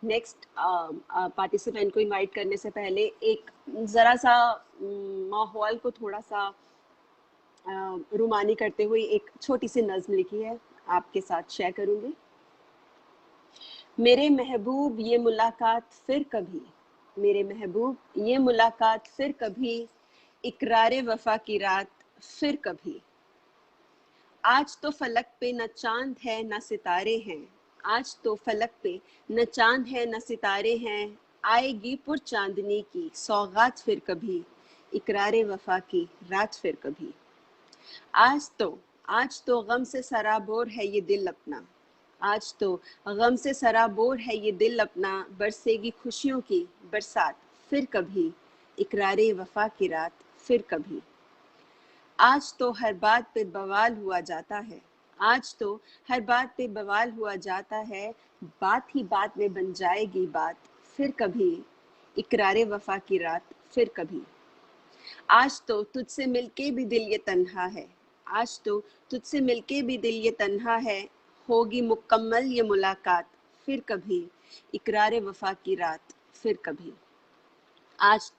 Next participant को invite करने से पहले एक ज़रा सा माहौल को थोड़ा सा रुमानी करते हुए एक छोटी सी नज़्म लिखी है, आपके साथ शेयर करूंगी। मेरे महबूब ये मुलाकात फिर कभी, मेरे महबूब ये मुलाकात फिर कभी, इकरारे वफा की रात फिर कभी। आज तो फलक पे न चांद है न सितारे हैं, आज तो फलक पे न चांद है न सितारे हैं, आएगी पुर चांदनी की सौगात फिर कभी, इकरारे वफा की रात फिर कभी। आज तो गम से सराबोर है ये दिल अपना, आज तो गम से सराबोर है ये दिल अपना, बरसेगी खुशियों की बरसात फिर कभी, इकरारे वफा की रात फिर कभी। आज तो हर बात पे बवाल हुआ जाता है, आज तो हर बात पे बवाल हुआ जाता है, बात ही बात में बन जाएगी बात फिर कभी, इकरारे वफा की रात फिर कभी। आज तो तुझसे मिलके भी दिल ये तन्हा है, आज तो तुझसे मिलके भी दिल ये तन्हा है, होगी मुकम्मल ये मुलाकात फिर कभी, इकरारे वफा की रात फिर कभी। आज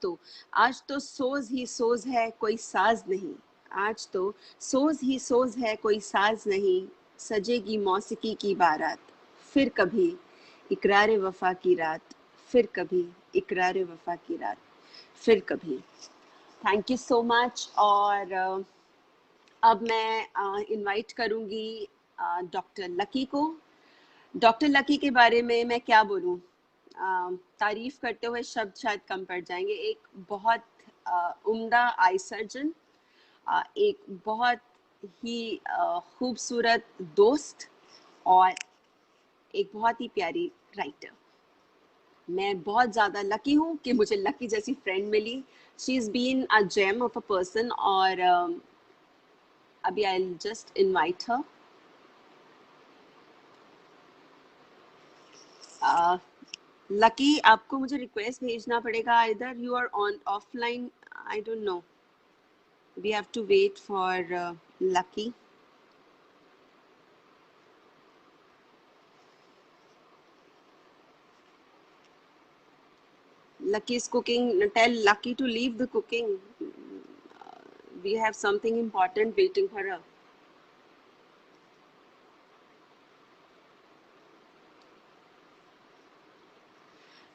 तो सोज ही सोज है कोई साज नहीं, आज तो सोज ही सोज है कोई साज नहीं, सजेगी मौसीकी की बारात फिर कभी, इकरारे वफा की रात फिर कभी, इकरारे वफा की रात फिर कभी। Thank you so much. और अब मैं इनवाइट करूंगी डॉक्टर लकी को। डॉक्टर लकी के बारे में मैं क्या बोलूं, तारीफ करते हुए शब्द शायद कम पड़ जाएंगे। एक बहुत उम्दा आई सर्जन, एक बहुत ही खूबसूरत दोस्त और एक बहुत ही प्यारी राइटर। मैं बहुत ज़्यादा लकी हूँ कि मुझे लकी जैसी फ्रेंड मिली। She is been a gem of a person. और अभी I will just invite her. Lucky, आपको मुझे रिक्वेस्ट भेजना पड़ेगा, इधर you are on offline, I don't know, we have to wait for Lucky. Lucky is cooking. Tell Lucky to leave the cooking. We have something important waiting for her.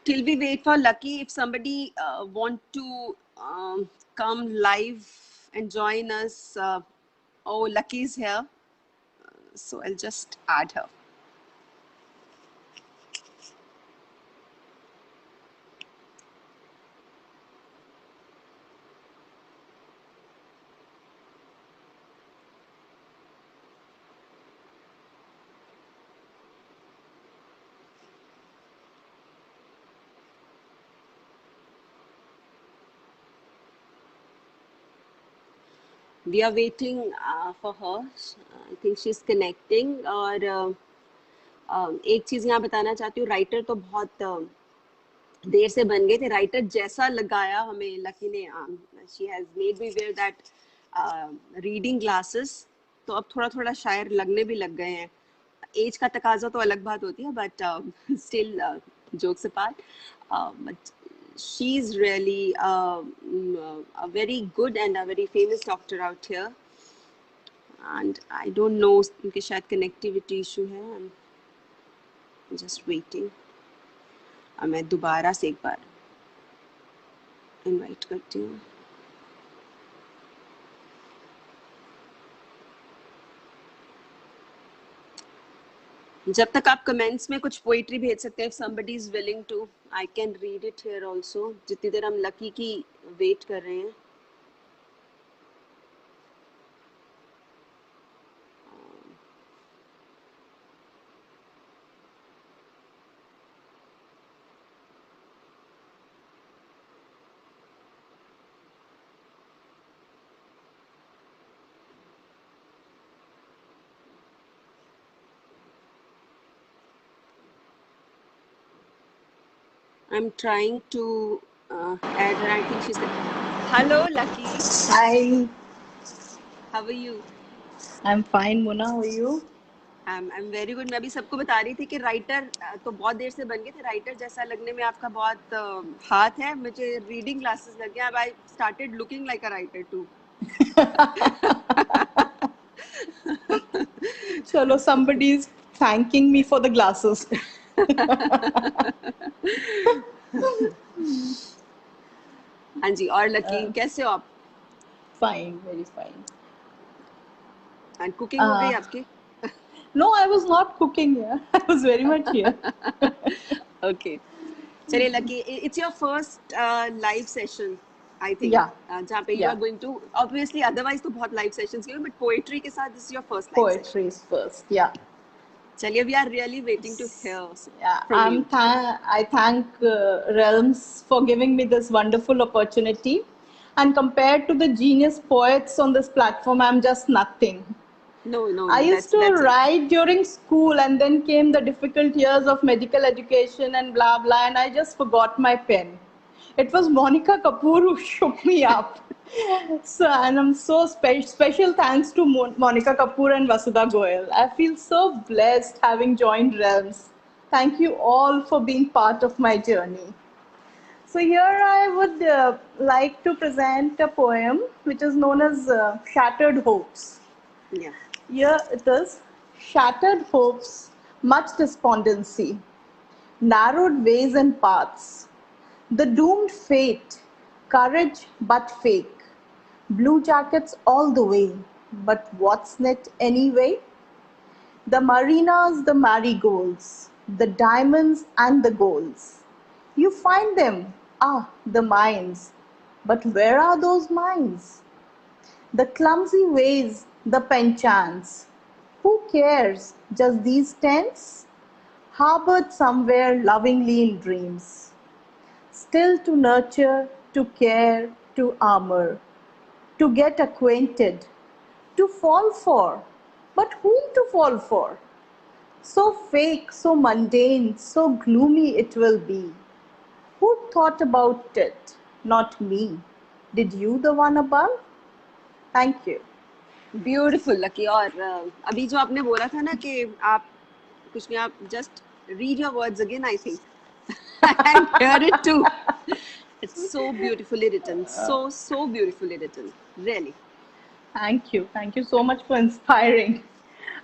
Till we wait for Lucky, if somebody want to come live and join us, oh, Lucky is here, so I'll just add her. We are waiting for her. I think she's connecting. और एक चीज़ यहाँ बताना चाहती हूँ, writer तो बहुत देर से बन गए थे। राइटर जैसा लगाया हमें लकी ने, she has made me wear that reading glasses, तो अब थोड़ा थोड़ा शायर लगने भी लग गए हैं। एज का तकाजा तो अलग बात होती है, but still jokes apart, but she is really a very good and a very famous doctor out here, and I don't know, उनके शायद connectivity issue है। I'm just waiting. मैं दोबारा से एक बार इनवाइट करती हूँ। जब तक आप कमेंट्स में कुछ पोइट्री भेज सकते हैं, if somebody is willing to, I can read it here also, जितनी देर हम लकी की वेट कर रहे हैं। I'm trying to add her. I think she's. Hello, Lucky. Hi. How are you? I'm fine, Mona. How are you? I'm very good. मैं भी सबको बता रही थी कि राइटर तो बहुत देर से बन गए थे, राइटर जैसा लगने में आपका बहुत हाथ है. मुझे रीडिंग क्लासेस लग गया. अब I started looking like a writer too. Chalo, somebody is thanking me for the glasses. हाँ जी. और लकी कैसे हो आप? Fine, very fine. And cooking हो गई आपकी? No, I was not cooking here. I was very much here. Okay. चलिए lucky, it's your first live session, I think. Yeah. जहाँ पे you Yeah. are going to, obviously otherwise तो बहुत live sessions किए, but poetry के साथ this is your first live session. Poetry is first. Yeah. चलिए, we are really waiting to hear Yeah, from you. I thank Realms for giving me this wonderful opportunity. And compared to the genius poets on this platform, I'm just nothing. No, I used to that's it. write during school, and then came the difficult years of medical education and blah blah, and I just forgot my pen. It was Monica Kapoor who shook me up. So, and I'm so special thanks to Monica Kapoor and Vasudha Goel. I feel so blessed having joined Realms. Thank you all for being part of my journey. So here I would like to present a poem which is known as Shattered Hopes. Yeah. Here it is. Shattered hopes, much despondency, narrowed ways and paths, the doomed fate, courage but fake, blue jackets all the way, but what's net anyway? The marinas, the marigolds, the diamonds and the golds. You find them, the mines. But where are those mines? The clumsy ways, the penchants. Who cares? Just these tents? Harbored somewhere lovingly in dreams. Still to nurture, to care, to armor. To get acquainted. To fall for. But whom to fall for? So fake, so mundane, so gloomy it will be. Who thought about it? Not me. Did you, the one above? Thank you. Beautiful lucky. और अभी जो आपने बोला था ना कि आप कुछ नहीं, आप just read your words again, I think. And hear it too. It's so beautifully written. So beautifully written. Really. Thank you. Thank you so much for inspiring.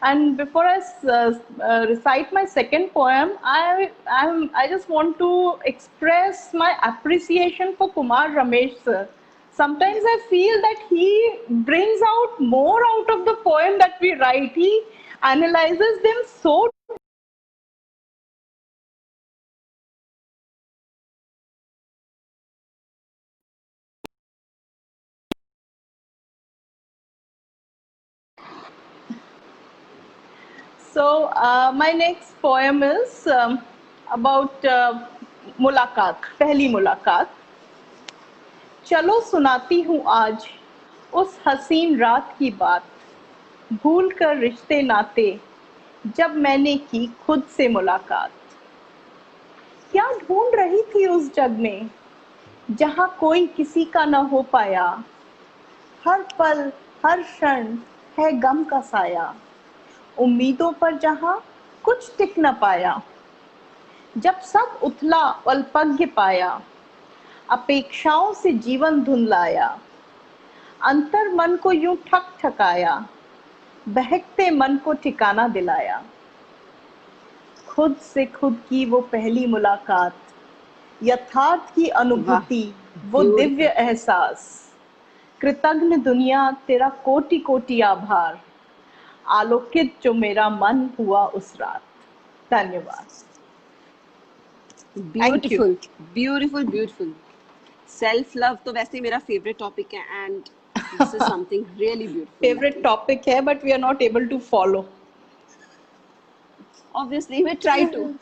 And before I recite my second poem, I just want to express my appreciation for Kumar Ramesh sir. Sometimes I feel that he brings out more out of the poem that we write. He analyzes them so. So my next poem is about मुलाकात, पहली मुलाकात. चलो सुनाती हूँ आज उस हसीन रात की बात, भूल कर रिश्ते नाते जब मैंने की खुद से मुलाकात. क्या ढूंढ रही थी उस जग में जहाँ कोई किसी का न हो पाया. हर पल हर क्षण है गम का साया, उम्मीदों पर जहाँ कुछ टिक न पाया. जब सब उथला अल्पज्ञ पाया, अपेक्षाओं से जीवन धुंधलाया. अंतर मन को यूं ठक ठकाया, बहकते मन को ठिकाना दिलाया. खुद से खुद की वो पहली मुलाकात, यथार्थ की अनुभूति, वो दिव्य एहसास. कृतज्ञ दुनिया तेरा कोटि कोटि आभार, आलोकित जो मेरा मन हुआ उस रात. धन्यवाद. Beautiful. Self love तो वैसे मेरा favorite topic है, and this is something really beautiful. Favorite topic है, but we are not able to follow. Obviously, we try to.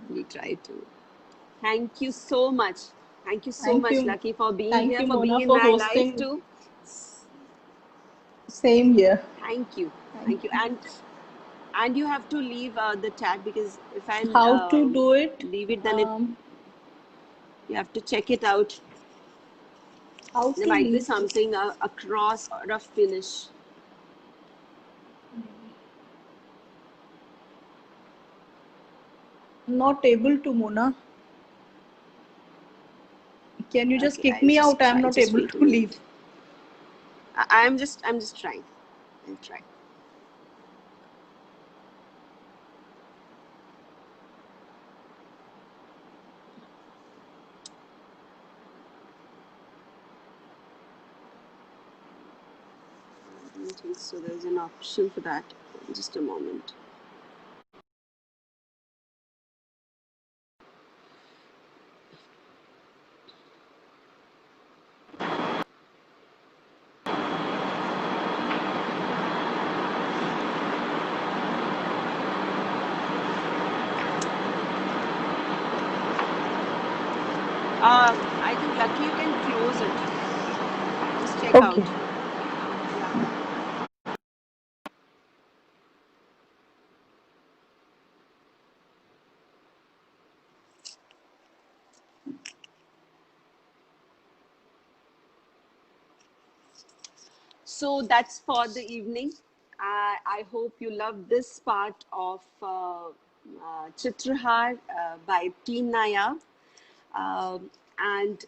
We try to. Thank you so much. Thank you so much, Lucky, for being here, for being in my life too. Same here. Thank you. And you have to leave the chat, because if I how to do it, leave it, then you have to check it out. There might be something across or a finish. Not able to, Mona. Can you just Okay, kick I'll me just out? I'm try. not Just able wait a to minute. leave. I'm just trying. I'll try. I don't think so. There's an option for that. Just a moment. I think Lucky, you can close it. Just check Okay. out. Yeah. So that's for the evening. I hope you love this part of Chitrahar by Team Nayab. And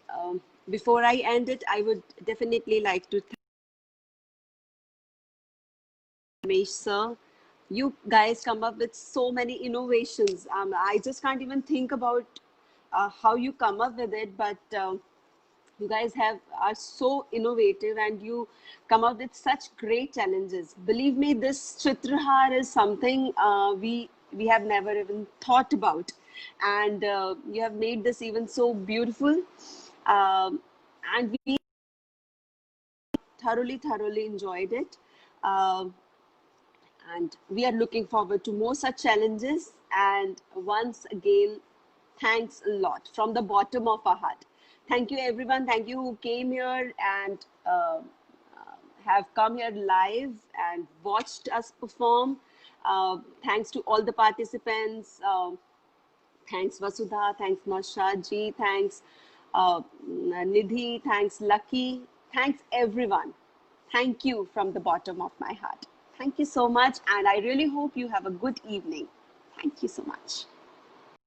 before I end it, I would definitely like to thank Ramesh sir. You guys come up with so many innovations. I just can't even think about how you come up with it, but you guys are so innovative and you come up with such great challenges. Believe me, this Chitrahar is something we have never even thought about, and you have made this even so beautiful. And we thoroughly enjoyed it. Um and we are looking forward to more such challenges. And once again, thanks a lot from the bottom of our heart. Thank you, everyone. Thank you who came here and have come here live and watched us perform. Thanks to all the participants. Thanks Vasudha, thanks Marshad ji, thanks Nidhi, thanks Lucky, thanks everyone. Thank you from the bottom of my heart. Thank you so much, and I really hope you have a good evening. Thank you so much.